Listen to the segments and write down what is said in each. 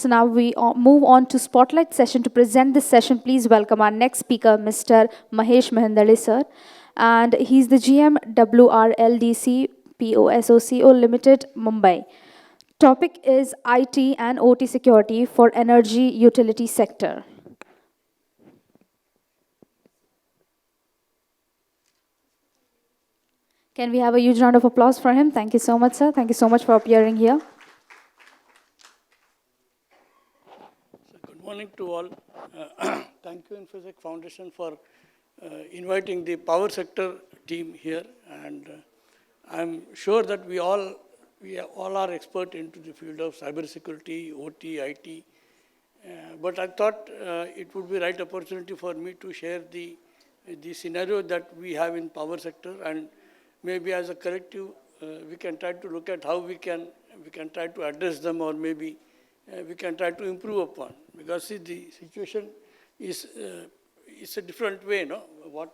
So now we move on to spotlight session. To present this session, please welcome our next speaker, Mr. Mahesh Mehendale, sir. And he's the GM WRLDC POSOCO Limited, Mumbai. Topic is IT and OT security for energy utility sector. Can we have a huge round of applause for him? Thank you so much, sir. Thank you so much for appearing here. Good morning to all. Thank you, Infosec Foundation, for inviting the power sector team here. And I'm sure that we all are expert into the field of cybersecurity, OT, IT. But I thought it would be right opportunity for me to share the scenario that we have in power sector, and maybe as a collective, we can try to look at how we can try to address them, or maybe we can try to improve upon. Because see, the situation is a different way, no? What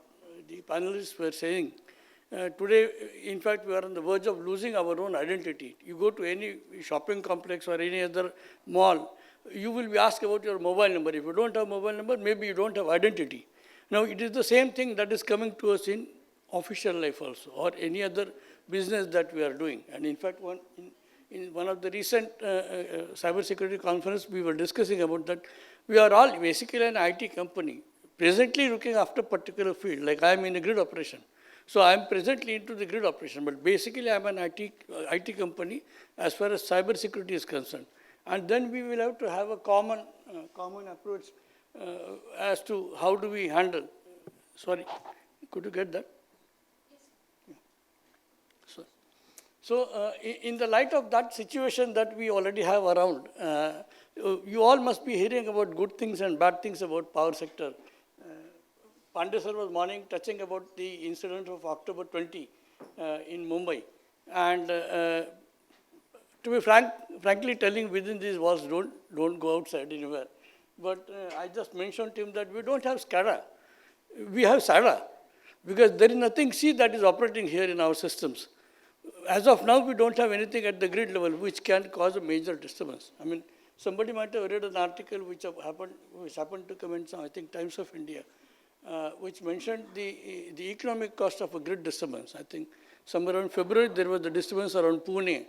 the panelists were saying. Today, in fact, we are on the verge of losing our own identity. You go to any shopping complex or any other mall, you will be asked about your mobile number. If you don't have mobile number, maybe you don't have identity. Now, it is the same thing that is coming to us in official life also, or any other business that we are doing. And in fact, in one of the recent cybersecurity conference, we were discussing about that. We are all basically an IT company, presently looking after a particular field, like I am in a grid operation. So I am presently into the grid operation, but basically I am an IT company as far as cybersecurity is concerned. And then we will have to have a common approach as to how do we handle. Sorry, could you get that? So in the light of that situation that we already have around, you all must be hearing about good things and bad things about power sector. Pandey sir was morning touching about the incident of October 20 in Mumbai. And to be frankly telling, within these walls, don't go outside anywhere. But I just mentioned to him that we don't have SCADA. We have SADA. Because there is nothing that is operating here in our systems. As of now, we don't have anything at the grid level which can cause a major disturbance. I mean, somebody might have read an article which happened to come in, I think, Times of India, which mentioned the economic cost of a grid disturbance. I think somewhere around February, there was a disturbance around Pune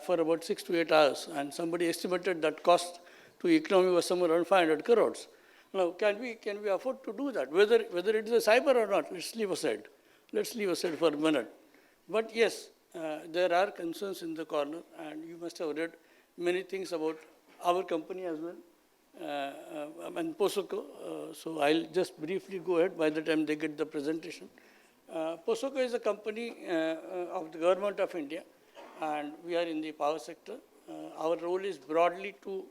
for about 6 to 8 hours, and somebody estimated that cost to economy was somewhere around 500 crores. Now, can we afford to do that? Whether it is a cyber or not, let's leave aside. Let's leave aside for a minute. But yes, there are concerns in the corner, and you must have read many things about our company as well, and POSOCO. So I'll just briefly go ahead by the time they get the presentation. POSOCO is a company of the Government of India, and we are in the power sector. Our role is broadly to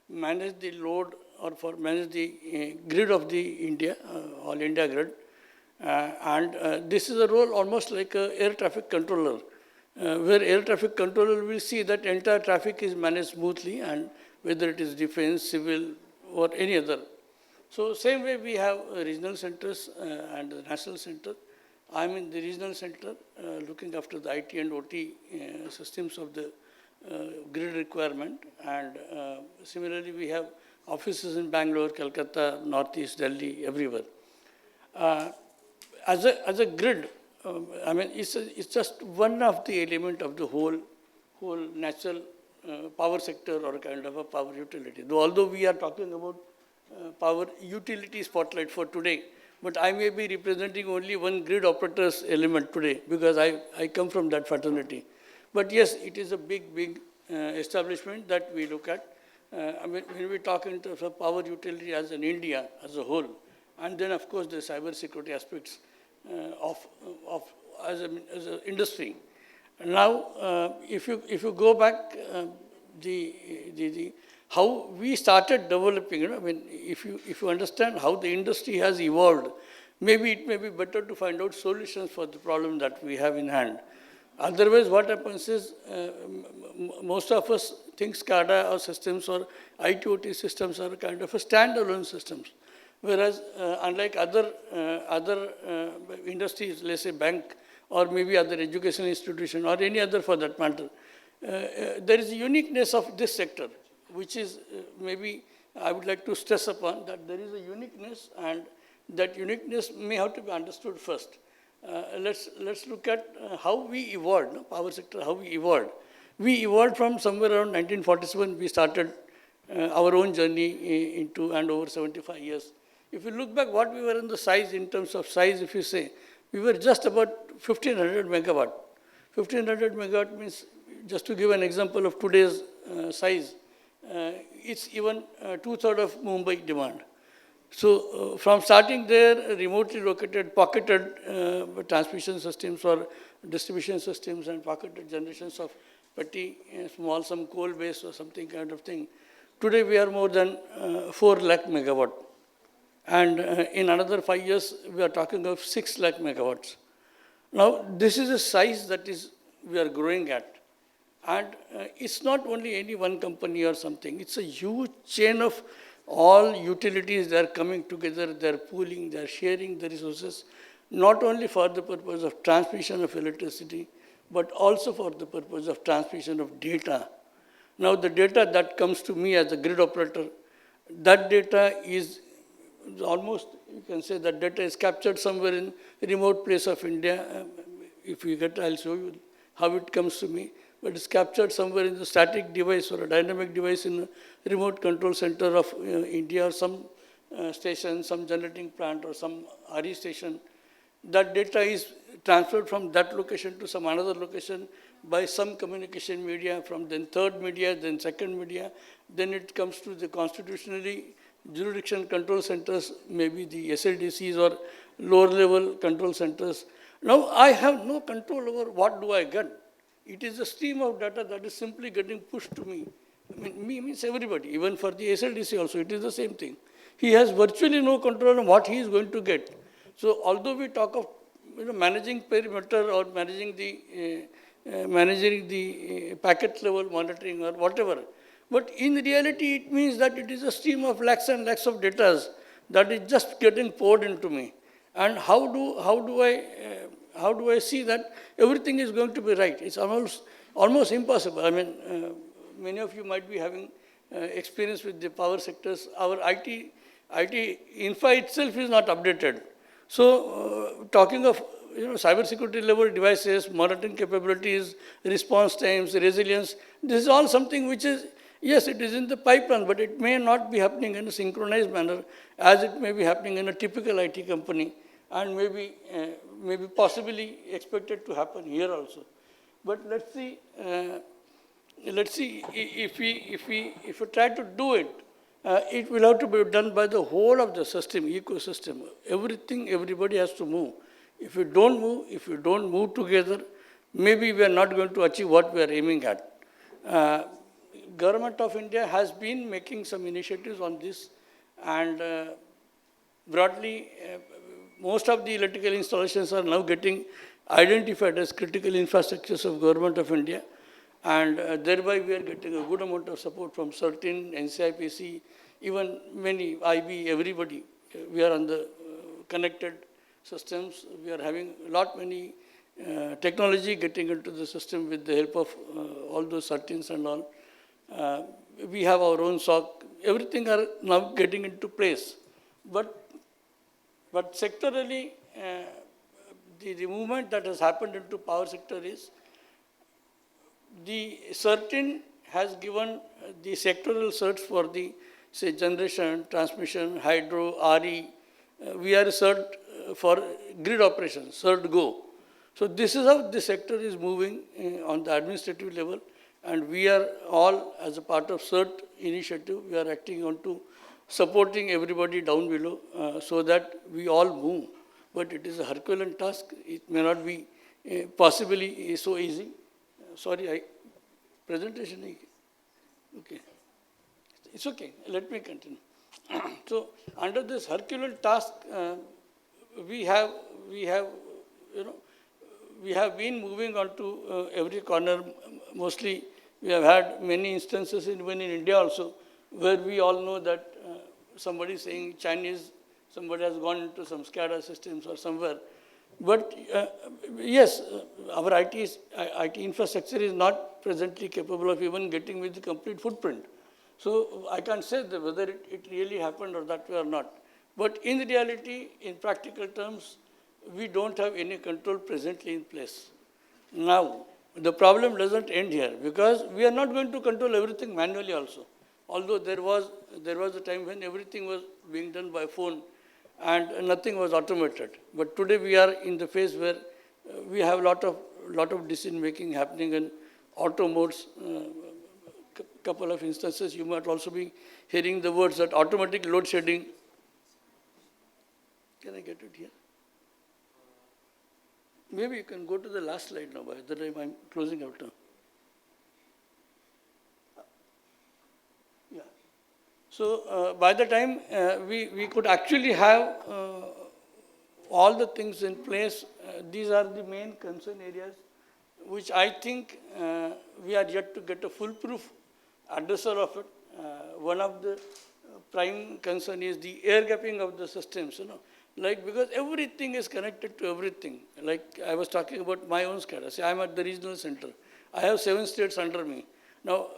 manage the load, or for manage the grid of the India, all India grid. And this is a role almost like an air traffic controller, where air traffic controller will see that entire traffic is managed smoothly, and whether it is defense, civil, or any other. So same way we have regional centers and the national center. I'm in the regional center looking after the IT and OT systems of the grid requirement. And similarly, we have offices in Bangalore, Kolkata, Northeast, Delhi, everywhere. As a grid, I mean, it's just one of the element of the whole natural power sector, or kind of a power utility. Although we are talking about power utility spotlight for today, but I may be representing only one grid operator's element today, because I come from that fraternity. But yes, it is a big establishment that we look at. I mean, when we talk in terms of power utility as in India as a whole, and then of course the cyber security aspects as an industry. Now, if you go back, how we started developing, I mean, if you understand how the industry has evolved, maybe it may be better to find out solutions for the problem that we have in hand. Otherwise, what happens is most of us think SCADA or systems or IoT systems are kind of a standalone systems. Whereas, unlike other industries, let's say bank, or maybe other education institution, or any other for that matter, there is a uniqueness of this sector. which is maybe I would like to stress upon that there is a uniqueness, and that uniqueness may have to be understood first. Let's look at how we evolved, no? Power sector, how we evolved. We evolved from somewhere around 1947. We started our own journey into, and over 75 years. If you look back, what we were in the size, in terms of size, if you say, we were just about 1500 megawatt. 1500 megawatt means, just to give an example of today's size, it's even two-thirds of Mumbai demand. So from starting there, remotely located, pocketed transmission systems or distribution systems and pocketed generations of petty, small, some coal-based or something kind of thing. Today we are more than 4 lakh megawatt. And in another 5 years, we are talking of 6 lakh megawatts. Now, this is a size that is we are growing at. And it's not only any one company or something. It's a huge chain of all utilities. They are coming together, they are pooling, they are sharing the resources, not only for the purpose of transmission of electricity, but also for the purpose of transmission of data. Now, the data that comes to me as a grid operator, that data is almost, you can say that data is captured somewhere in a remote place of India. If you get, I'll show you how it comes to me. But it's captured somewhere in the static device or a dynamic device in a remote control center of India, or some station, some generating plant or some RE station. That data is transferred from that location to some another location by some communication media, from then third media, then second media. Then it comes to the constitutionally jurisdiction control centers, maybe the SLDCs or lower level control centers. Now I have no control over what do I get. It is a stream of data that is simply getting pushed to me. I mean, me means everybody, even for the SLDC also, it is the same thing. He has virtually no control on what he is going to get. So although we talk of managing perimeter or managing the packet level monitoring or whatever, but in reality it means that it is a stream of lakhs and lakhs of data that is just getting poured into me. And how do I see that everything is going to be right? It's almost impossible. I mean, many of you might be having experience with the power sectors. Our IT infra itself is not updated. So talking of cyber security level devices, monitoring capabilities, response times, resilience, this is all something which is, yes, it is in the pipeline, but it may not be happening in a synchronized manner as it may be happening in a typical IT company, and maybe possibly expected to happen here also. But let's see if we try to do it, it will have to be done by the whole of the system, ecosystem. Everything, everybody has to move. If we don't move together, maybe we are not going to achieve what we are aiming at. Government of India has been making some initiatives on this, and broadly, most of the electrical installations are now getting identified as critical infrastructures of Government of India, and thereby we are getting a good amount of support from certain NCIPC, even many IB, everybody. We are on the connected systems. We are having many technology getting into the system with the help of all those certains and all. We have our own SOC. Everything are now getting into place. But sectorally, the movement that has happened into power sector is the certain has given the sectoral certs for the, say, generation, transmission, hydro, RE. We are cert for grid operations, cert go. So this is how the sector is moving on the administrative level, and we are all, as a part of CERT initiative, we are acting on to supporting everybody down below so that we all move. But it is a Herculean task. It may not be possibly so easy. Sorry, presentation. Okay. It's okay. Let me continue. So under this Herculean task, we have been moving on to every corner. Mostly, we have had many instances even in India also, where we all know that somebody is saying Chinese, somebody has gone into some SCADA systems or somewhere. But yes, our IT infrastructure is not presently capable of even getting with the complete footprint. So I can't say that whether it really happened or that way or not. But in reality, in practical terms, we don't have any control presently in place. Now, the problem doesn't end here because we are not going to control everything manually also. Although there was a time when everything was being done by phone and nothing was automated. But today we are in the phase where we have lot of decision making happening in auto modes. Couple of instances you might also be hearing the words that automatic load shedding. Can I get it here? Maybe you can go to the last slide now, by the time I'm closing out now. Yeah. So by the time we could actually have all the things in place, these are the main concern areas, which I think we are yet to get a foolproof addresser of it. One of the prime concern is the air gapping of the systems, like because everything is connected to everything. Like I was talking about my own SCADA. Say I'm at the regional center. I have 7 states under me. Now,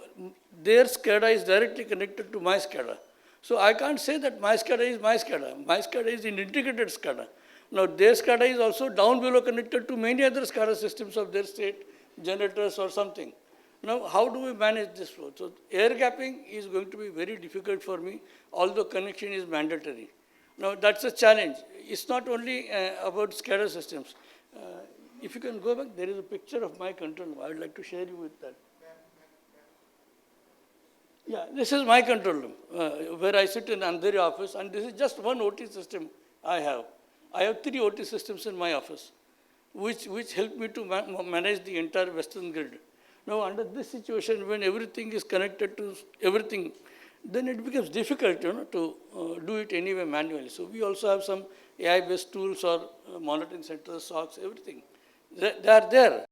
their SCADA is directly connected to my SCADA. So I can't say that my SCADA is my SCADA. My SCADA is an integrated SCADA. Now, their SCADA is also down below connected to many other SCADA systems of their state, generators or something. Now, how do we manage this flow? So, air gapping is going to be very difficult for me, although connection is mandatory. Now, that's a challenge. It's not only about SCADA systems. If you can go back, there is a picture of my control room. I would like to share you with that. Yeah, this is my control room, where I sit in Andheri office, and this is just one OT system I have. I have 3 OT systems in my office, which help me to manage the entire Western grid. Now, under this situation, when everything is connected to everything, then it becomes difficult, to do it anyway manually. So we also have some AI-based tools or monitoring centers, SOCs, everything. They are there.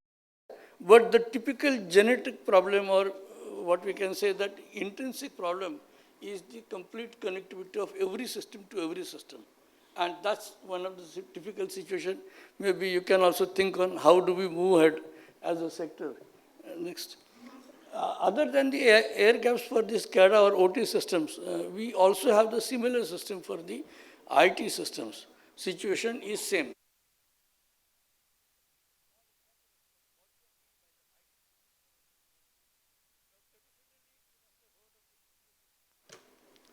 But the typical genetic problem, or what we can say that intrinsic problem, is the complete connectivity of every system to every system. And that's one of the typical situation. Maybe you can also think on how do we move ahead as a sector. Next. Other than the air gaps for the SCADA or OT systems, we also have the similar system for the IT systems. Situation is same.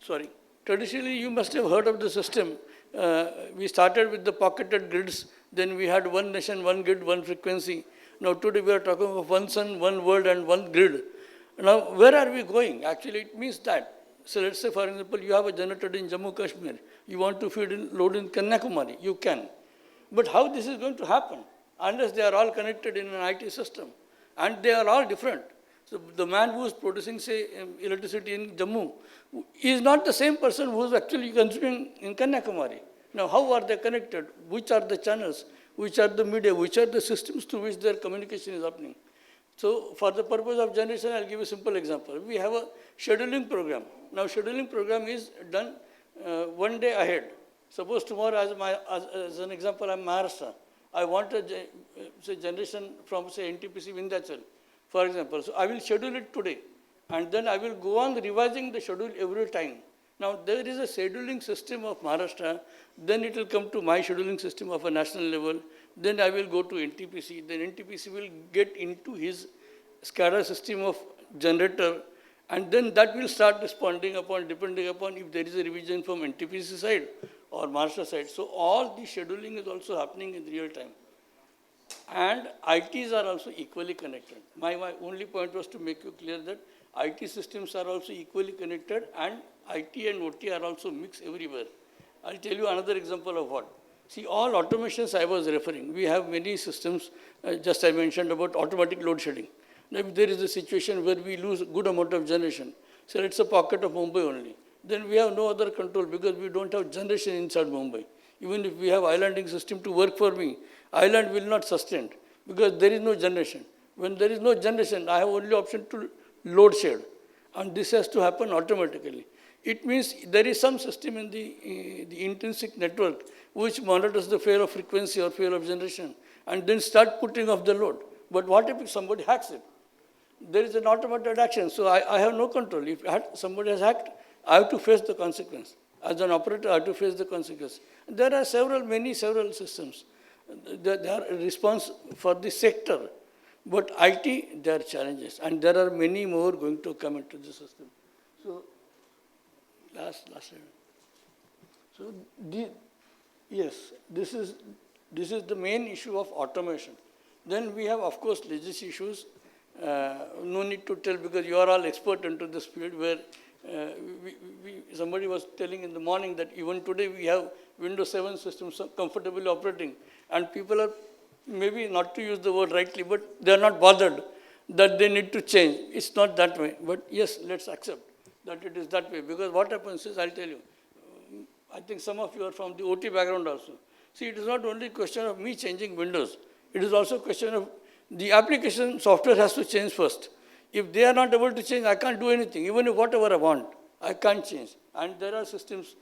Sorry. Traditionally, you must have heard of the system. We started with the pocketed grids, then we had one nation, one grid, one frequency. Now today we are talking of one sun, one world and one grid. Now where are we going? Actually it means that. So let's say for example you have a generator in Jammu Kashmir. You want to feed in, load in Kanyakumari, you can. But how this is going to happen? Unless they are all connected in an IT system. And they are all different. So the man who is producing, say, electricity in Jammu is not the same person who is actually consuming in Kanyakumari. Now, how are they connected? Which are the channels? Which are the media? Which are the systems through which their communication is happening? So, for the purpose of generation, I'll give a simple example. We have a scheduling program. Now, scheduling program is done one day ahead. Suppose tomorrow, as an example, I'm Maharashtra. I want a say generation from, say, NTPC Vindhyachal, for example. So, I will schedule it today. And then I will go on revising the schedule every time. Now, there is a scheduling system of Maharashtra, then it will come to my scheduling system of a national level, then I will go to NTPC, then NTPC will get into his SCADA system of generator, and then that will start responding upon, depending upon if there is a revision from NTPC side or Maharashtra side. So, all the scheduling is also happening in real time. And ITs are also equally connected. My only point was to make you clear that IT systems are also equally connected, and IT and OT are also mixed everywhere. I'll tell you another example of what. See, all automations I was referring, we have many systems, just I mentioned about automatic load shedding. Now, if there is a situation where we lose a good amount of generation, so it's a pocket of Mumbai only, then we have no other control because we don't have generation inside Mumbai. Even if we have islanding system to work for me, island will not sustain because there is no generation. When there is no generation, I have only option to load shed, and this has to happen automatically. It means there is some system in the intrinsic network which monitors the failure of frequency or failure of generation and then start putting off the load. But what if somebody hacks it? there is an automated action. So I have no control. If somebody has hacked, I have to face the consequence. As an operator, I have to face the consequence. There are several systems. They are a response for the sector. But IT, there are challenges. And there are many more going to come into the system. So, last slide. So, yes, this is the main issue of automation. Then we have, of course, legacy issues. No need to tell because you are all expert into this field where somebody was telling in the morning that even today we have Windows 7 systems comfortably operating and people are maybe not to use the word rightly, but they are not bothered that they need to change. It's not that way. But yes, let's accept that it is that way because what happens is, I'll tell you, I think some of you are from the OT background also. See, it is not only a question of me changing Windows. It is also a question of the application software has to change first. If they are not able to change, I can't do anything. Even if whatever I want, I can't change. And there are systems,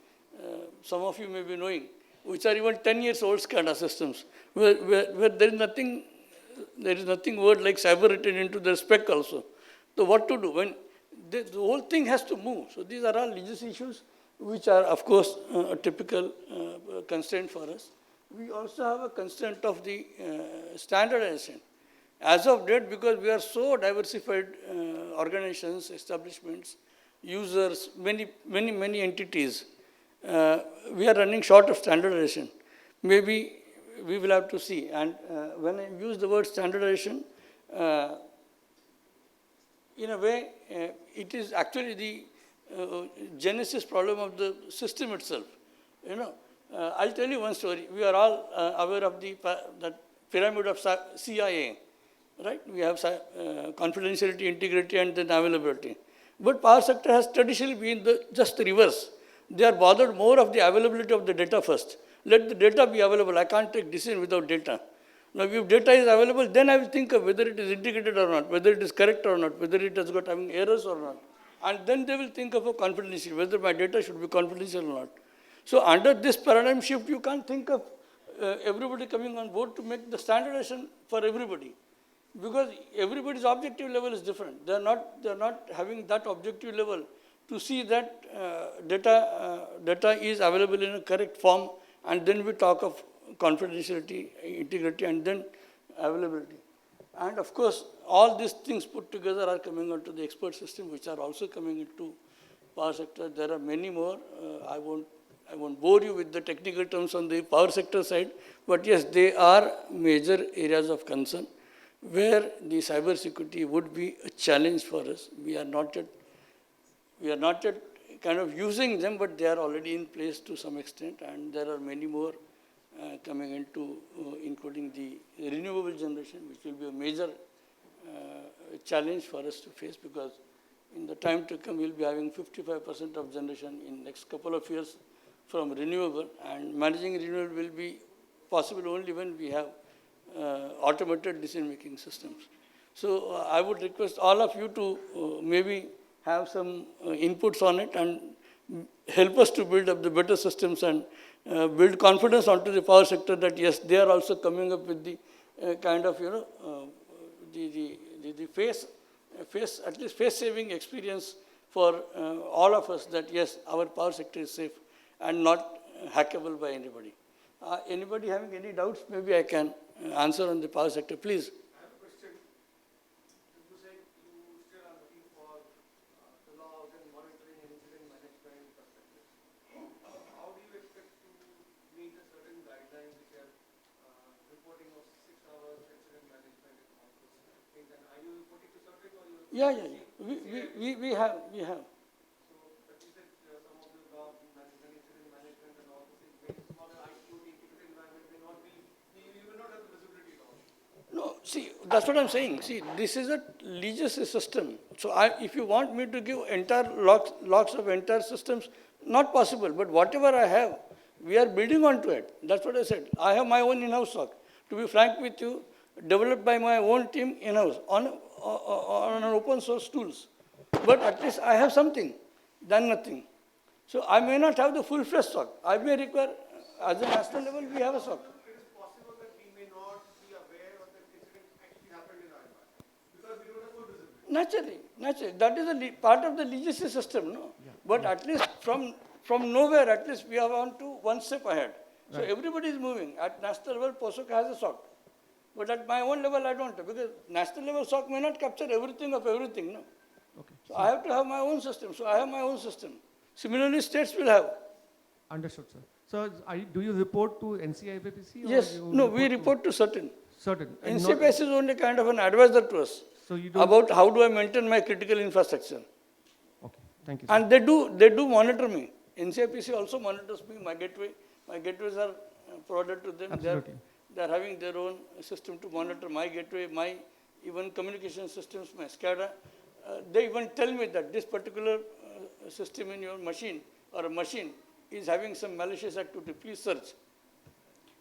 some of you may be knowing, which are even 10 years old kind of systems, where there is nothing word like cyber written into the spec also. So what to do? When the whole thing has to move. So these are all legacy issues, which are, of course, a typical constraint for us. We also have a constraint of the standardization. As of date, because we are so diversified organizations, establishments, users, many entities, we are running short of standardization. Maybe we will have to see. And when I use the word standardization, in a way, it is actually the genesis problem of the system itself. You know, I'll tell you one story. We are all aware of that pyramid of CIA, right? We have confidentiality, integrity, and then availability. But power sector has traditionally been just the reverse. They are bothered more of the availability of the data first. Let the data be available. I can't take decision without data. Now, if data is available, then I will think of whether it is integrated or not, whether it is correct or not, whether it has got having errors or not. And then they will think of a confidentiality, whether my data should be confidential or not. So under this paradigm shift, you can't think of everybody coming on board to make the standardization for everybody. Because everybody's objective level is different. They're not having that objective level to see that data is available in a correct form, and then we talk of confidentiality, integrity, and then availability. And of course, all these things put together are coming onto the expert system, which are also coming into power sector. There are many more. I won't bore you with the technical terms on the power sector side, but yes, they are major areas of concern where the cyber security would be a challenge for us. We are not yet kind of using them, but they are already in place to some extent, and there are many more coming into, including the renewable generation, which will be a major challenge for us to face, because in the time to come, we'll be having 55% of generation in next couple of years from renewable, and managing renewable will be possible only when we have automated decision-making systems. So I would request all of you to maybe have some inputs on it and help us to build up the better systems and build confidence onto the power sector that yes, they are also coming up with the kind of, the face-saving experience for all of us, that yes, our power sector is safe and not hackable by anybody. Anybody having any doubts, maybe I can answer on the power sector, please. I have a question. You said you still are looking for the laws and monitoring and incident management perspective. How do you expect to meet the certain guidelines which are reporting of 6 hours incident management and all those things? And are you reporting to certain or you? Yeah. We have. So, but you said some of the laws, management, incident management and all those things, very small IoT integrated environment may not be, you will not have the visibility at all. No, see, that's what I'm saying. See, this is a legacy system. So if you want me to give entire logs of entire systems, not possible. But whatever I have, we are building onto it. That's what I said. I have my own in-house SOC. To be frank with you, developed by my own team in-house on an open source tools. But at least I have something, than nothing. So I may not have the full-fledged SOC. I may require, as a national level, we have a SOC. It is possible that we may not be aware of the incident actually happened in our environment because we don't have full visibility. Naturally. That is a part of the legacy system, no? Yeah. But at least from nowhere, at least we are on to one step ahead. So Right. everybody is moving. At national level, POSOCO has a SOC. But at my own level, I don't, because national level SOC may not capture everything of everything, no? Okay. So I have to have my own system. So I have my own system. Similarly, states will have. Understood, sir. So do you report to NCIPC? Or Yes. you No, we report to certain. certain? And NCPS is only kind of an advisor to us so you don't. about how do I maintain my critical infrastructure. Okay. Thank you, sir. And they do monitor me. NCPC also monitors me, my gateway. My gateways are provided to them. Absolutely. They're having their own system to monitor my gateway, my even communication systems, my SCADA. They even tell me that this particular system in your machine or a machine is having some malicious activity. Please search.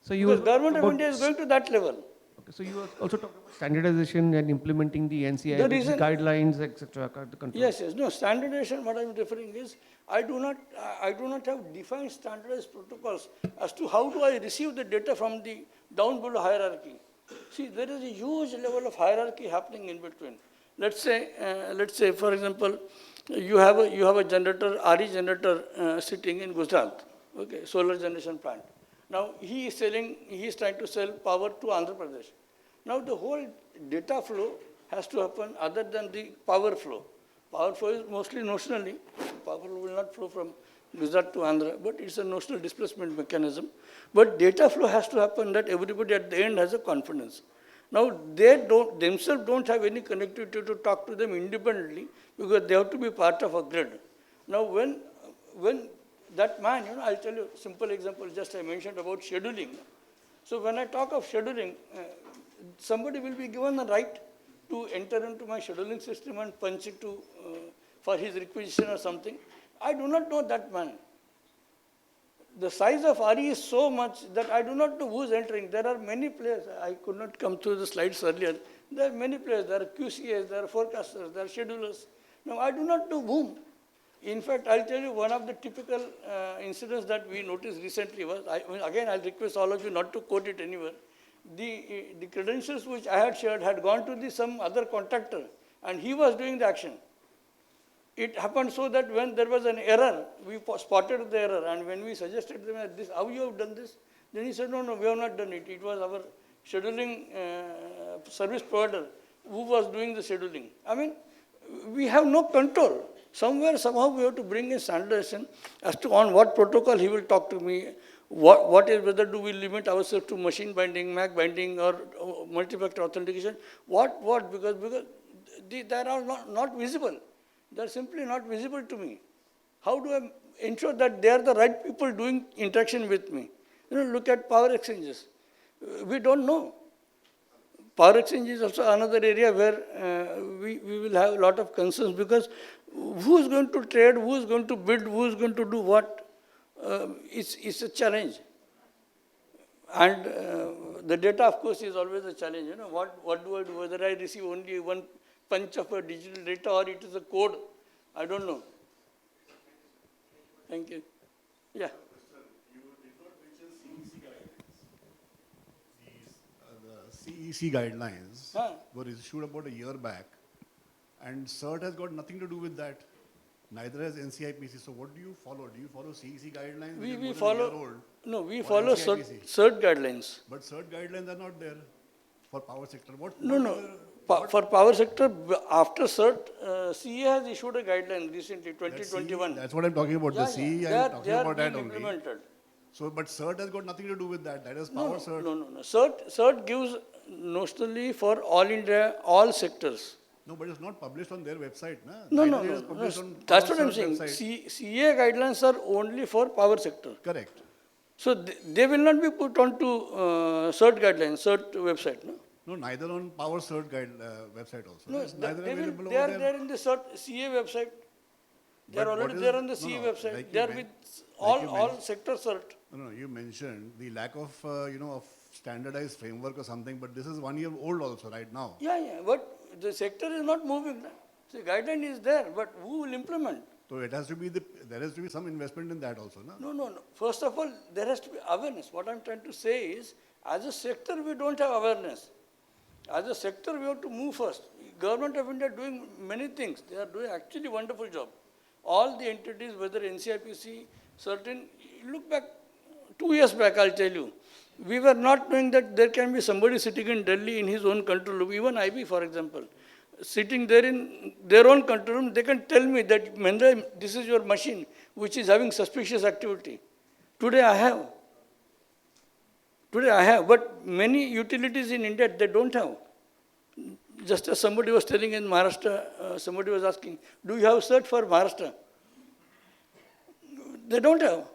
So you Because were government of about- India is going to that level. Okay, so you were also talking about standardization and implementing the NCIPC reason- guidelines, etc. Control. Yes. No, standardization, what I'm referring is, I do not have defined standardized protocols as to how do I receive the data from the down below hierarchy. See, there is a huge level of hierarchy happening in between. Let's say, for example, you have a generator, RE generator sitting in Gujarat, okay, solar generation plant. Now, he is trying to sell power to Andhra Pradesh. Now, the whole data flow has to happen other than the power flow. Power flow is mostly notionally. Power flow will not flow from Gujarat to Andhra, but it's a notional displacement mechanism. But data flow has to happen that everybody at the end has a confidence. Now, they themselves don't have any connectivity to talk to them independently because they have to be part of a grid. Now, when that man, I'll tell you a simple example, just I mentioned about scheduling. So when I talk of scheduling, somebody will be given the right to enter into my scheduling system and punch it for his requisition or something. I do not know that man. The size of RE is so much that I do not know who is entering. There are many players. I could not come through the slides earlier. There are many players. There are QCAs, there are forecasters, there are schedulers. Now, I do not know whom. In fact, I'll tell you one of the typical incidents that we noticed recently was, again, I'll request all of you not to quote it anywhere. The credentials which I had shared had gone to some other contractor, and he was doing the action. It happened so that when there was an error, we spotted the error, and when we suggested them this, how you have done this, then he said, no, we have not done it. It was our scheduling service provider who was doing the scheduling. I mean, we have no control. Somewhere, somehow, we have to bring in standardization as to on what protocol he will talk to me, whether do we limit ourselves to machine binding, MAC binding, or multi-factor authentication, because they are not visible. They are simply not visible to me. How do I ensure that they are the right people doing interaction with me? Look at power exchanges. We don't know. Power exchange is also another area where we will have a lot of concerns because who is going to trade, who is going to bid, who is going to do what, it's a challenge. And the data, of course, is always a challenge. What do I do? Whether I receive only one punch of a digital data or it is a code, I don't know. Thank you. Yeah. The CEC guidelines Huh. were issued about a year back, and CERT has got nothing to do with that. Neither has NCIPC. So what do you follow? Do you follow CEC guidelines? which is We more than a follow, year old, no, we or follow NCIPC? CERT guidelines. But CERT guidelines are not there for power sector. For power sector, after CERT, CA has issued a guideline recently, 2021. That's what I'm talking about. The CE, They I'm are, talking they are about that being only. implemented. So, but CERT has got nothing to do with that. That is power CERT. No. CERT gives notionally for all India, all sectors. No, but it's not published on their website. No. Neither it is published on That's Power what I'm CERT saying. website. CA guidelines are only for power sector. Correct. So they will not be put onto CERT guidelines, CERT website, no? No, neither on Power CERT website also. No, It's neither available they are over there in the CERT CA website. They are But what already is- there on the no, CA no, website. like They you are men- with like you all mentioned- sector CERT. No, you mentioned the lack of, of standardized framework or something, but this is 1 year old also right now. Yeah, but the sector is not moving. No? The guideline is there, but who will implement? So it has to be there has to be some investment in that also, no? No. First of all, there has to be awareness. What I'm trying to say is, as a sector, we don't have awareness. As a sector, we have to move first. Government of India doing many things. They are doing actually wonderful job. All the entities, whether NCIPC, certain, look back, 2 years back, I'll tell you, we were not knowing that there can be somebody sitting in Delhi in his own control room, even IB, for example, sitting there in their own control room, they can tell me that, Mehendale, this is your machine, which is having suspicious activity. Today I have. Today I have, but many utilities in India, they don't have. Just as somebody was telling in Maharashtra, somebody was asking, do you have search for Maharashtra? They don't have.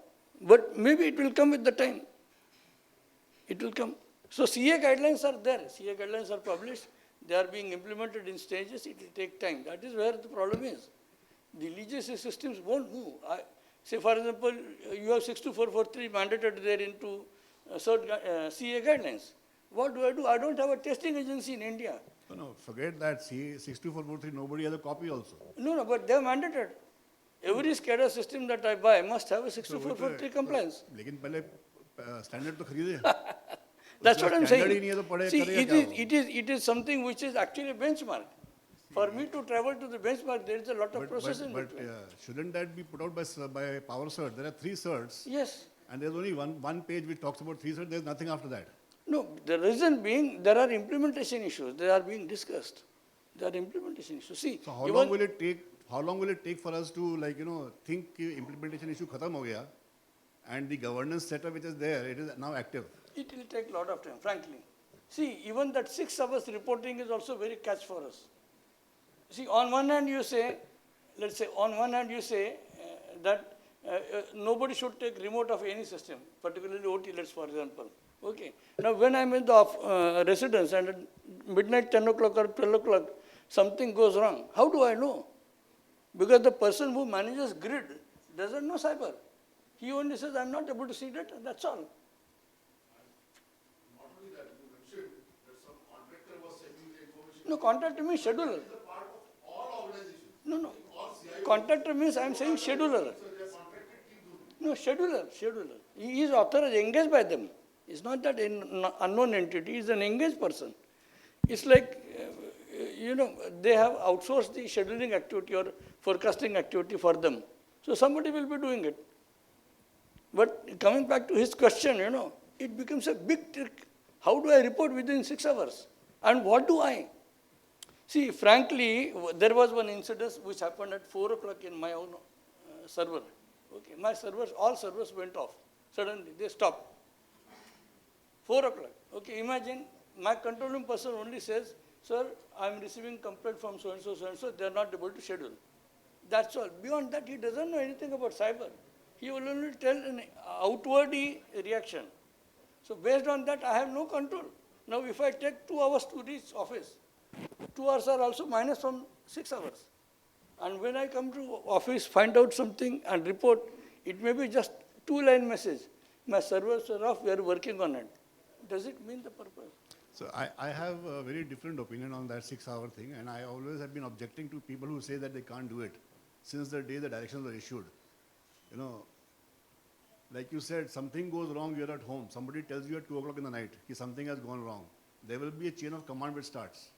But maybe it will come with the time. It will come. So CA guidelines are there. CA guidelines are published. They are being implemented in stages. It will take time. That is where the problem is. The legacy systems won't move. Say, for example, you have 62443 mandated there into CA guidelines. What do? I don't have a testing agency in India. No, forget that. CA 62443, nobody has a copy also. No, but they are mandated. Every SCADA system that I buy must have a 62443 compliance. लेकिन पहले standard तो खरीदे. That's what I'm standard saying. ही नहीं है तो पढ़े See, करेगा क्या it is something which is actually a benchmark. For me to travel to the benchmark, there is a lot of process in But between. shouldn't that be put out by Power Cert? There are 3 certs, Yes. and there's only one page which talks about 3 certs. There's nothing after that. No, the reason being there are implementation issues. They are being discussed. There are implementation issues. See, So how long will it take? How long will it take for us to think कि implementation issue खत्म हो गया, and the governance setup which is there, it is now active. it will take a lot of time, frankly. See, even that 6 hours reporting is also very catch for us. See, on one hand you say, let's say, on one hand you say that nobody should take remote of any system, particularly OT-lets, for example. Okay. Now, when I'm in the residence and at midnight, 10 o'clock or 12 o'clock, something goes wrong, how do I know? Because the person who manages grid doesn't know cyber. He only says, I'm not able to see data, that's all. Not only that, you mentioned that some contractor was sending the information. No, contractor means scheduler. It is a part of all organizations. No. All CIO. Contractor means I'm saying scheduler. So they are contracted team doing. No, scheduler. He is authorized, engaged by them. It's not that an unknown entity, he's an engaged person. It's like, they have outsourced the scheduling activity or forecasting activity for them. So somebody will be doing it. But coming back to his question, it becomes a big trick. How do I report within 6 hours? And what do I? See, frankly, there was one incident which happened at 4 o'clock in my own server. Okay, my servers, all servers went off. Suddenly, they stopped. 4 o'clock. Okay, imagine my control room person only says, sir, I'm receiving complaint from so-and-so, they are not able to schedule. That's all. Beyond that, he doesn't know anything about cyber. He will only tell an outward reaction. So based on that, I have no control. Now, if I take 2 hours to reach office, 2 hours are also minus from 6 hours. And when I come to office, find out something and report, it may be just 2-line message. My servers are off, we are working on it. Does it mean the purpose? So I have a very different opinion on that 6-hour thing, and I always have been objecting to people who say that they can't do it since the day the directions were issued. Like you said, something goes wrong, you're at home. Somebody tells you at 2 o'clock in the night that something has gone wrong. There will be a chain of command which starts,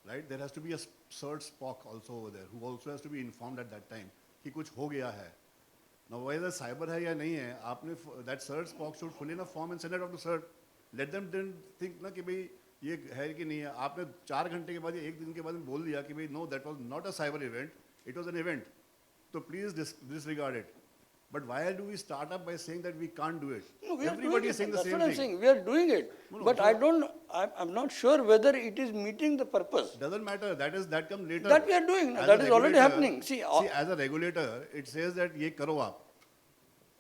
right? There has to be a CERT Spock also over there who also has to be informed at that time कि कुछ हो गया है. Now whether cyber है या नहीं है, आपने that CERT Spock should fill in a form and send it off to CERT. Let them then think ना कि भाई ये है कि नहीं है. आपने 4 घंटे के बाद या 1 दिन के बाद में बोल दिया कि भाई no, that was not a cyber event, it was an event. So please disregard it. But why do we start up by saying that we can't do it? No, we Everybody are is saying doing it. the same That's what I'm thing. saying. We are doing it. But I'm not sure whether it is meeting the purpose. Doesn't matter. That comes later. That we are doing. As That a is already regulator- happening. See, as a regulator, it says that ये करो आप.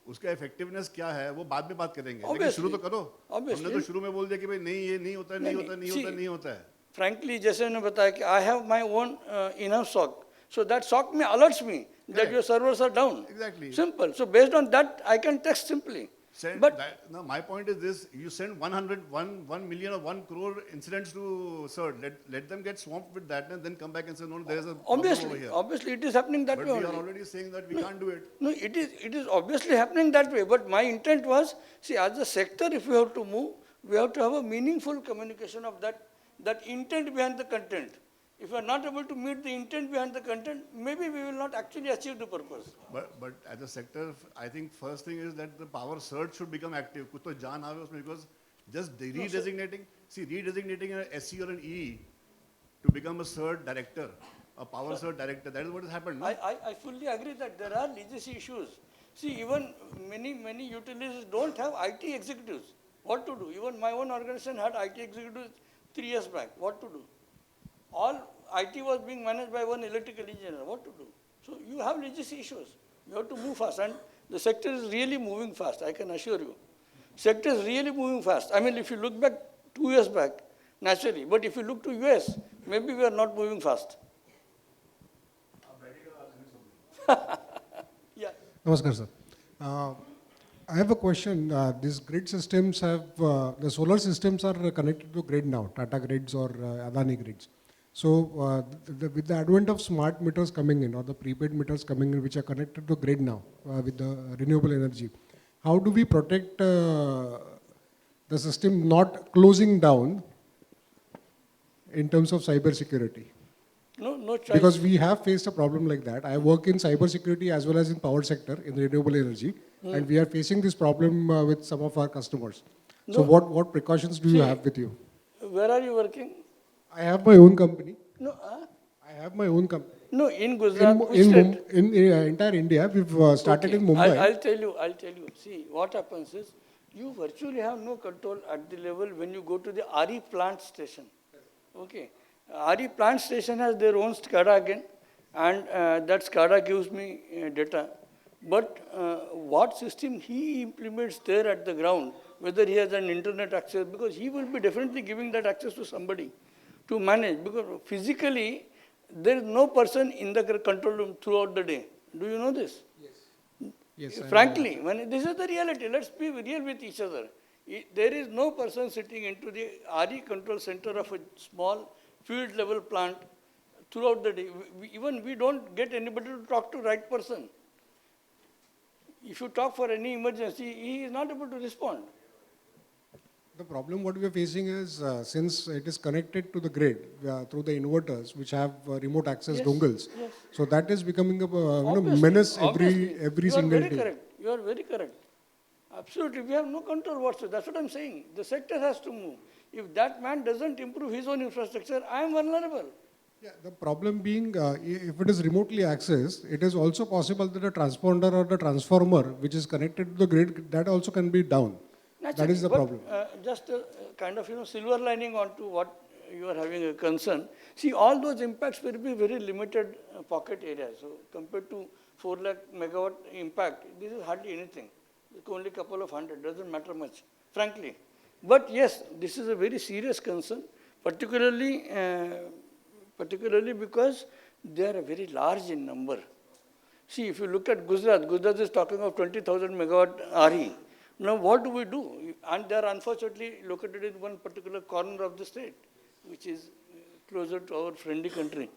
उसका effectiveness क्या है वो बाद में बात करेंगे. लेकिन Obviously. शुरू तो करो. Obviously. हमने तो शुरू में बोल दिया कि भाई नहीं ये नहीं होता है, नहीं होता है, नहीं होता है, नहीं होता है. Frankly, जैसे मैंने बताया कि I have my own in-house SOC. So that SOC may alerts me that Correct. your servers are down. Exactly. Simple. So based on that, I can text simply. Now my point is this: you send 1 million or 1 crore incidents to CERT. Let them get swamped with that, and then come back and say no, there is a problem over here. Obviously, it is happening that But way we are only. already saying that we can't do it. No, it is obviously happening that way. But my intent was, see, as a sector, if we have to move, we have to have a meaningful communication of that that intent behind the content. If we are not able to meet the intent behind the content, maybe we will not actually achieve the purpose. But as a sector, I think first thing is that the power surge should become active. कुछ तो जान आवे उसमें, because just redesignating an SE or an EE to become a surge director, a power surge director, that is what has happened. No? I fully agree that there are legacy issues. See, even many utilities don't have IT executives. What to do? Even my own organization had IT executives 3 years back. What to do? All IT was being managed by one electrical engineer. What to do? So you have legacy issues. You have to move fast, and the sector is really moving fast, I can assure you. Sector is really moving fast. I mean, if you look back 2 years back, naturally, but if you look to US, maybe we are not moving fast. Yeah. Namaskar, sir. I have a question. These grid systems have, the solar systems are connected to grid now, Tata grids or Adani grids. So with the advent of smart meters coming in or the prepaid meters coming in which are connected to grid now with the renewable energy, how do we protect the system not closing down in terms of cyber security? No choice. Because we have faced a problem like that. I work in cyber security as well as in power sector in renewable energy, and we are facing this problem with some of our customers. So what precautions do you have with you? Where are you working? I have my own company. No, I have my own company. no, in Gujarat, which state? In entire India, we've started in Mumbai. I'll tell you. See, what happens is, you virtually have no control at the level when you go to the RE plant station. Okay. RE plant station has their own SCADA again, and that SCADA gives me data. But what system he implements there at the ground, whether he has an internet access, because he will be definitely giving that access to somebody to manage, because physically there is no person in the control room throughout the day. Do you know this? Yes. Frankly, this is the reality. Let's be real with each other. There is no person sitting into the RE control center of a small field level plant throughout the day. Even we don't get anybody to talk to right person. If you talk for any emergency, he is not able to respond. The problem what we are facing is since it is connected to the grid through the inverters which have remote access dongles, so that is becoming a menace every single day. You are very correct. Absolutely, we have no control whatsoever. That's what I'm saying. The sector has to move. If that man doesn't improve his own infrastructure, I am vulnerable. Yeah, the problem being, if it is remotely accessed, it is also possible that a transponder or the transformer which is connected to the grid, that also can be down. Naturally, that is the problem. Just a kind of silver lining onto what you are having a concern. See, all those impacts will be very limited pocket areas. So compared to 4 lakh megawatt impact, this is hardly anything. It's only a couple of hundred, doesn't matter much, frankly. But yes, this is a very serious concern, particularly because they are very large in number. See, if you look at Gujarat is talking of 20,000 megawatt RE. Now, what do we do? And they are unfortunately located in one particular corner of the state, which is closer to our friendly country.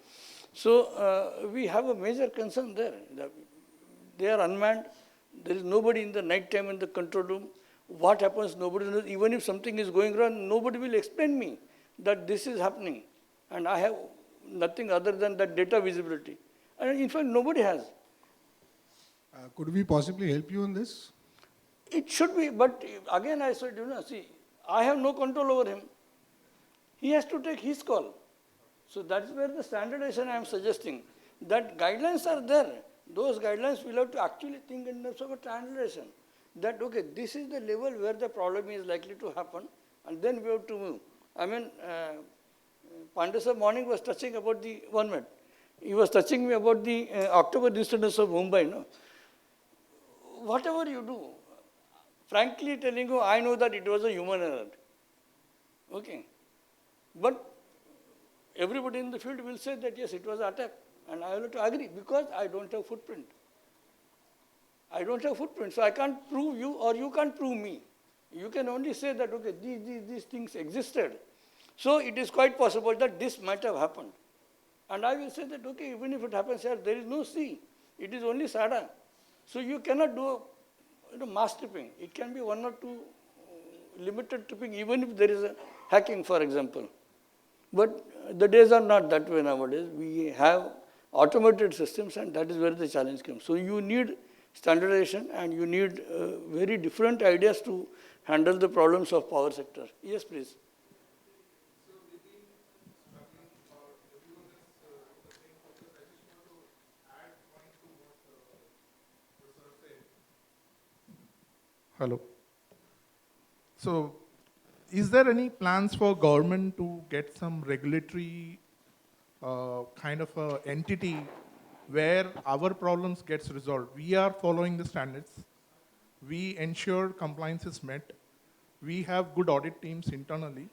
So, we have a major concern there. They are unmanned. There is nobody in the night time in the control room. What happens, nobody knows. Even if something is going wrong, nobody will explain me that this is happening. And I have nothing other than that data visibility. And in fact, nobody has. Could we possibly help you in this? It should be, but again I said, see, I have no control over him. He has to take his call. So that's where the standardization I am suggesting. That guidelines are there. Those guidelines will have to actually think in terms of a standardization. That, okay, this is the level where the problem is likely to happen, and then we have to move. I mean, Pandesar morning was touching about the, 1 minute, he was touching me about the October incidents of Mumbai. No? Whatever you do, frankly telling you, I know that it was a human error. Okay. But everybody in the field will say that yes, it was an attack. And I will have to agree because I don't have footprint. I don't have footprint. So I can't prove you or you can't prove me. You can only say that, okay, these things existed. So it is quite possible that this might have happened. And I will say that, okay, even if it happens here, there is no sea. It is only SADA. So you cannot do mass tripping. It can be 1 or 2 limited tripping, even if there is a hacking, for example. But the days are not that way nowadays. We have automated systems, and that is where the challenge comes. So you need standardization, and you need very different ideas to handle the problems of power sector. Yes, please. Hello. So, is there any plans for government to get some regulatory kind of a entity where our problems gets resolved? We are following the standards. We ensure compliance is met. We have good audit teams internally.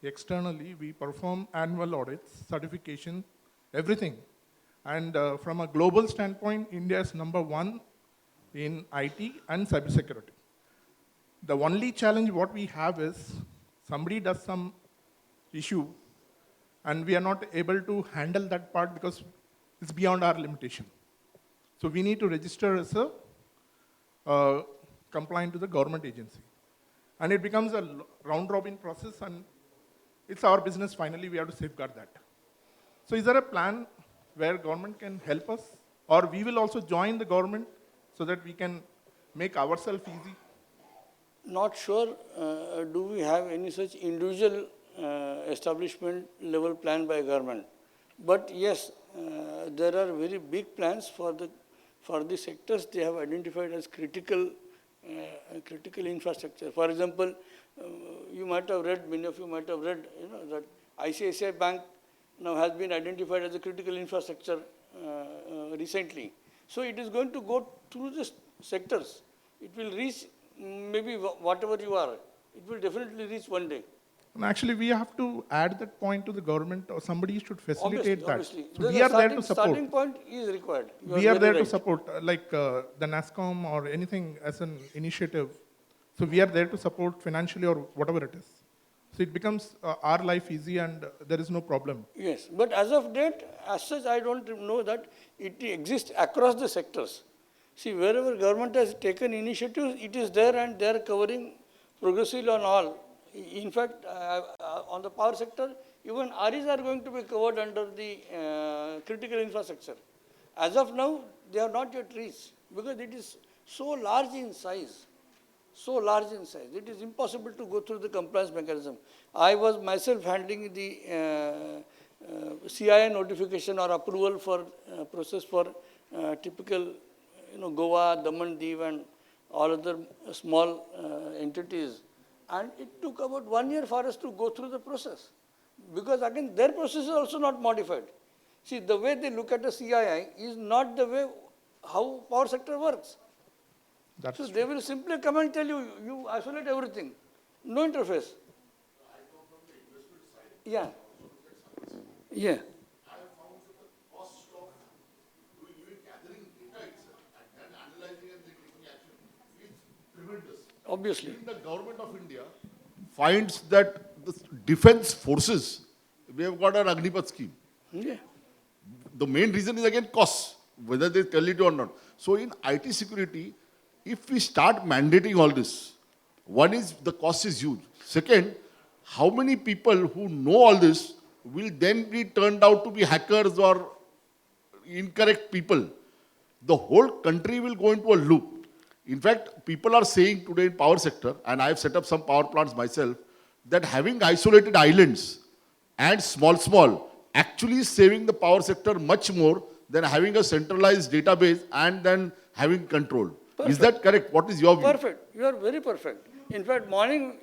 Externally, we perform annual audits, certification, everything. And from a global standpoint, India is #1 in IT and cybersecurity. The only challenge what we have is somebody does some issue and we are not able to handle that part because it's beyond our limitation. So we need to register as a compliant to the government agency. And it becomes a round robin process and it's our business finally, we have to safeguard that. So is there a plan where government can help us or we will also join the government so that we can make ourselves easy? Not sure, do we have any such individual establishment level plan by government. But yes, there are very big plans for the sectors they have identified as critical infrastructure. For example, you might have read, many of you might have read, that ICICI Bank now has been identified as a critical infrastructure recently. So it is going to go through the sectors. It will reach maybe whatever you are. It will definitely reach one day. And actually, we have to add that point to the government or somebody should facilitate that. Obviously. So we are there to support. Starting point is required. We are there to support, like the NASCOM or anything as an initiative. So we are there to support financially or whatever it is. So it becomes our life easy and there is no problem. Yes, but as of date, as such, I don't know that it exists across the sectors. See, wherever government has taken initiatives, it is there and they are covering progressively on all. In fact, on the power sector, even REs are going to be covered under the critical infrastructure. As of now, they have not yet reached because it is so large in size. So large in size. It is impossible to go through the compliance mechanism. I was myself handling the CII notification or approval for process for typical Goa, Daman, Div and all other small entities. And it took about 1 year for us to go through the process. Because again, their process is also not modified. See, the way they look at the CII is not the way how power sector works. That's So true. they will simply come and tell you, you isolate everything. No interface. Yeah. Yeah. Obviously. The government of India finds that the defense forces, we have got an Agnipath scheme. Yeah. The main reason is again costs, whether they tell it or not. So in IT security, if we start mandating all this, one is the cost is huge. Second, how many people who know all this will then be turned out to be hackers or incorrect people? The whole country will go into a loop. In fact, people are saying today in power sector, and I have set up some power plants myself, that having isolated islands and small, actually is saving the power sector much more than having a centralized database and then having control. Perfect. Is that correct? What is your view? Perfect. You are very perfect. In fact, morning,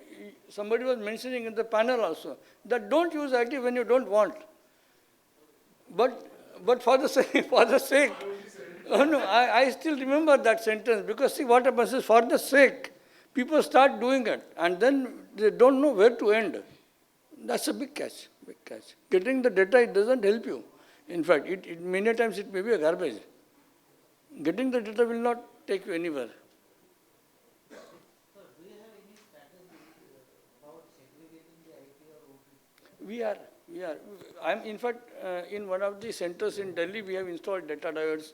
somebody was mentioning in the panel also that don't use IT when you don't want. But for the sake, oh no, I still remember that sentence because see what happens is for the sake, people start doing it and then they don't know where to end. That's a big catch, big catch. Getting the data, it doesn't help you. In fact, many times it may be a garbage. Getting the data will not take you anywhere. We are. I'm in fact in one of the centers in Delhi. We have installed data diodes,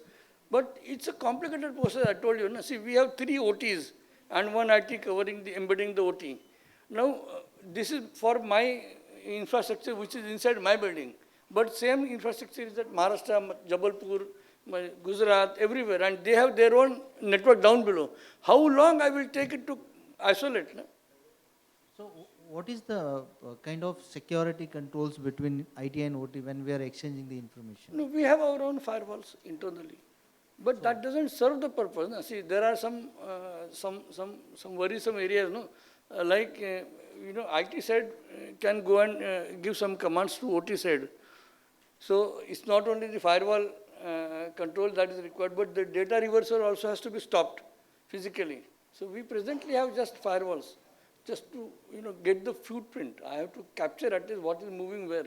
but it's a complicated process. I told you. No? See, we have 3 OTs and 1 IT covering embedding the OT. Now, this is for my infrastructure which is inside my building. But same infrastructure is at Maharashtra, Jabalpur, Gujarat, everywhere, and they have their own network down below. How long I will take it to isolate? No? So what is the kind of security controls between IT and OT when we are exchanging the information? No, we have our own firewalls internally, but that doesn't serve the purpose. No? See, there are some worrisome areas, no, IT side can go and give some commands to OT side. So it's not only the firewall control that is required, but the data reversal also has to be stopped physically. So we presently have just firewalls, just to get the footprint. I have to capture at least what is moving where.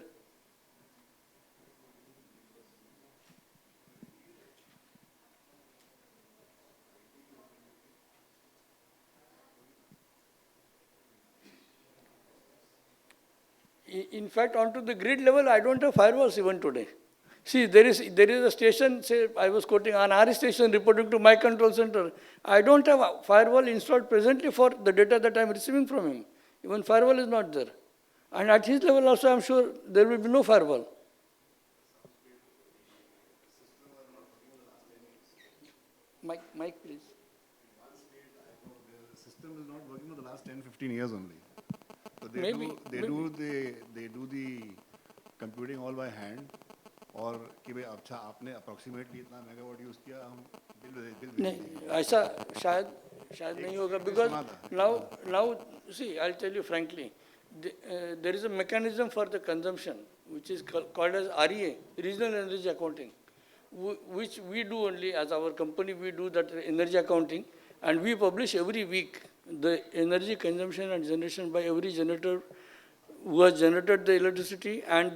In fact, onto the grid level, I don't have firewalls even today. See, there is a station, say, I was quoting an RE station reporting to my control center. I don't have a firewall installed presently for the data that I'm receiving from him. Even firewall is not there. And at his level also, I'm sure there will be no firewall. Mike, please. The system is not working for the last 10, 15 years only. So they do the computing all by hand. और कि भाई अच्छा आपने approximately इतना megawatt use किया हम bill नहीं ऐसा शायद नहीं होगा because now see I'll tell you frankly there is a mechanism for the consumption which is called as REA, Regional Energy Accounting, which we do only as our company. We do that energy accounting, and we publish every week the energy consumption and generation by every generator who has generated the electricity and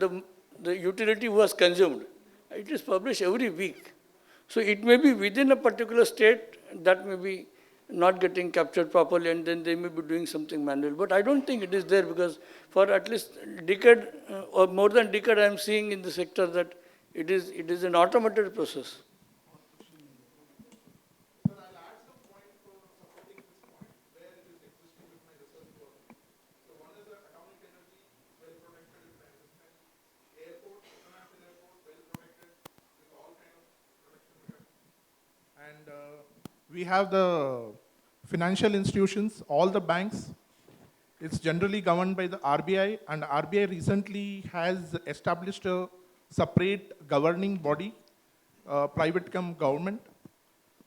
the utility who has consumed. It is published every week. So it may be within a particular state that may be not getting captured properly, and then they may be doing something manual. But I don't think it is there, because for at least a decade or more than a decade I am seeing in the sector that it is an automated process. And we have the financial institutions, all the banks. It's generally governed by the RBI, and RBI recently has established a separate governing body, private cum government.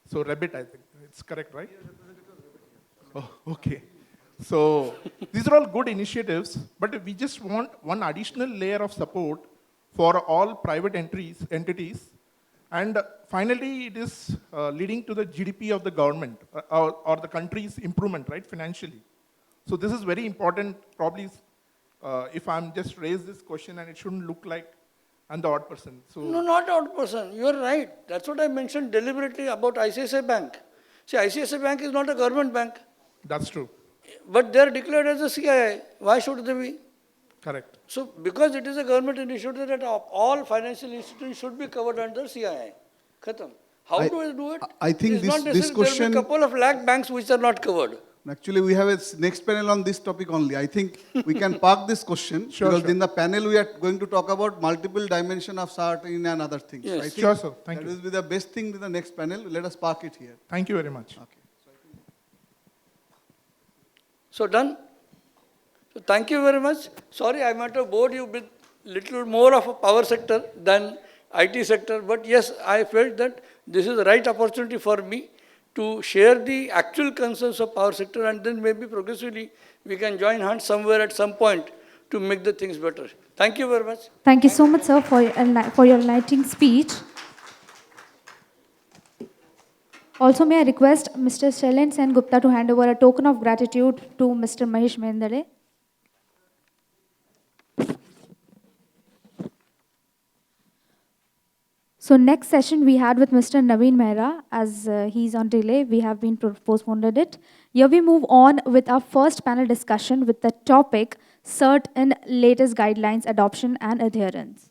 So REBIT, I think. It's correct, right? Oh, okay. So these are all good initiatives, but we just want one additional layer of support for all private entities. And finally, it is leading to the GDP of the government or the country's improvement, right, financially. So this is very important. Probably, if I'm just raise this question, and it shouldn't look like I'm the odd person. So no, not odd person. You are right. That's what I mentioned deliberately about ICICI Bank. See, ICICI Bank is not a government bank. That's true. But they are declared as a CII. Why should they be? Correct. So, because it is a government initiative that all financial institutions should be covered under CII. Khatam. How do I do it? I think It's not this question. There will be a couple of lakh banks which are not covered. Actually, we have a next panel on this topic only. I think we can park this question Sure, because sure. in the panel we are going to talk about multiple dimension of certain and other things. Yes. I think Sure, sir. Thank that you. will be the best thing in the next panel. Let us park it here. Thank you very much. Okay. So, done? So, thank you very much. Sorry, I might have bored you with little more of a power sector than IT sector, but yes, I felt that this is the right opportunity for me to share the actual concerns of power sector, and then maybe progressively we can join hands somewhere at some point to make the things better. Thank you very much. Thank you so much, sir, for your enlightening speech. Also, may I request Mr. Shailen Sen Gupta to hand over a token of gratitude to Mr. Mahesh Mehendale. So next session we had with Mr. Naveen Mehra. As he's on delay, we have been postponed it. Here we move on with our first panel discussion with the topic CERT in latest guidelines adoption and adherence.